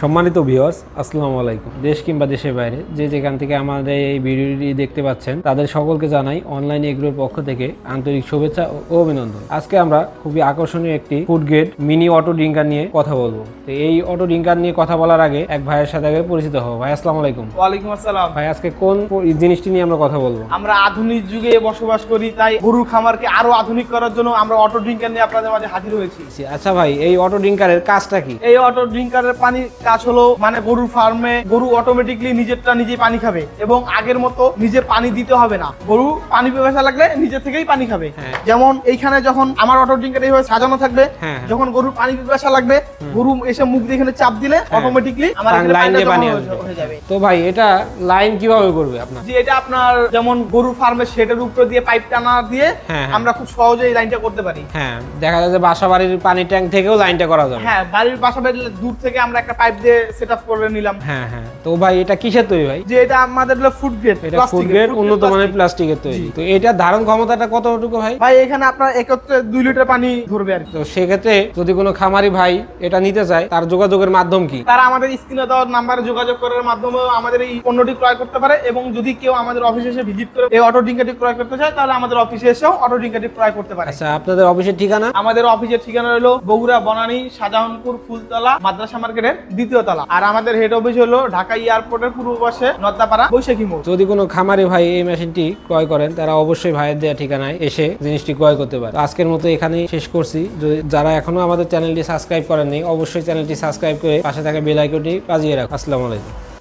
সম্মানিত ভিউয়ার্স, আসসালামু আলাইকুম। দেশ কিংবা দেশের বাইরে যে যেখান থেকে আমাদের এই ভিডিওটি দেখতে পাচ্ছেন তাদের সকলকে জানাই অনলাইন এগ্রোর পক্ষ থেকে আন্তরিক শুভেচ্ছা ও অভিনন্দন। আজকে আমরা খুবই আকর্ষণীয় একটি food grade mini auto drinker নিয়ে কথা বলবো। তো এই অটো ড্রিঙ্কার নিয়ে কথা বলার আগে এক ভাইয়ের সাথে আগে পরিচিত হবো। ভাই আসসালামু আলাইকুম। ওয়ালাইকুম আসসালাম। ভাই আজকে কোন জিনিসটি নিয়ে আমরা কথা বলবো? আমরা আধুনিক যুগে বসবাস করি, তাই গরুর খামারকে আরো আধুনিক করার জন্য আমরা অটো ড্রিঙ্কার নিয়ে আপনাদের মাঝে হাজির হয়েছি। আচ্ছা ভাই, এই অটো ড্রিঙ্কারের কাজটা কি? এই অটো ড্রিঙ্কারের পানির কাজ হলো মানে গরুর ফার্মে গরু অটোমেটিকলি নিজেরটা নিজেই পানি খাবে এবং আগের মতো নিজে পানি দিতে হবে না। গরু পানি পিপাসা লাগলে নিজে থেকেই পানি খাবে। যেমন এইখানে যখন আমার অটো ড্রিঙ্কার এইভাবে সাজানো থাকবে, যখন গরুর পানি পিপাসা লাগবে গরু এসে মুখ দিয়ে এখানে চাপ দিলে অটোমেটিকলি আমার লাইন দিয়ে পানি হয়ে যাবে। তো ভাই এটা লাইন কিভাবে করবে আপনার? জি, এটা আপনার যেমন গরুর ফার্মের শেডের উপর দিয়ে পাইপ টানা দিয়ে আমরা খুব সহজেই এই লাইনটা করতে পারি। হ্যাঁ, দেখা যায় যে বাসা বাড়ির পানি ট্যাঙ্ক থেকেও লাইনটা করা যাবে। হ্যাঁ, বাড়ির বাসা বাড়ির দূর থেকে আমরা একটা পাইপ দিয়ে সেটআপ করে নিলাম। হ্যাঁ হ্যাঁ। তো ভাই এটা কিসের তৈরি ভাই? যে এটা আমাদের হলো ফুড গ্রেড, এটা ফুড গ্রেড উন্নত মানের প্লাস্টিকের তৈরি। তো এটা ধারণ ক্ষমতাটা কতটুকু ভাই? ভাই এখানে আপনার একত্রে 2 লিটার পানি ধরবে আর কি। তো সেক্ষেত্রে যদি কোনো খামারি ভাই এটা নিতে চায় তার যোগাযোগের মাধ্যম কি? তারা আমাদের স্ক্রিনে দেওয়া নাম্বারে যোগাযোগ করার মাধ্যমে আমাদের এই পণ্যটি ক্রয় করতে পারে এবং যদি কেউ আমাদের অফিসে এসে ভিজিট করে এই অটো ড্রিঙ্কারটি ক্রয় করতে চায় তাহলে আমাদের অফিসে এসেও অটো ড্রিঙ্কারটি ক্রয় করতে পারে। আচ্ছা, আপনাদের অফিসের ঠিকানা? আমাদের অফিসের ঠিকানা হলো বগুড়া বনানী শাহজাহানপুর ফুলতলা মাদ্রাসা মার্কেটের 2য় তলা। আর আমাদের হেড অফিস হলো ঢাকা এয়ারপোর্টের পূর্ব পাশে নদ্দাপাড়া বৈশাখী মোড়। যদি কোনো খামারি ভাই এই মেশিনটি ক্রয় করেন তারা অবশ্যই ভাইয়ের দেওয়া ঠিকানায় এসে জিনিসটি ক্রয় করতে পারে। আজকের মতো এখানেই শেষ করছি। যারা এখনো আমাদের চ্যানেলটি সাবস্ক্রাইব করেননি অবশ্যই চ্যানেলটি সাবস্ক্রাইব করে পাশে থাকা বেল আইকনটি বাজিয়ে রাখুন। আসসালামু আলাইকুম।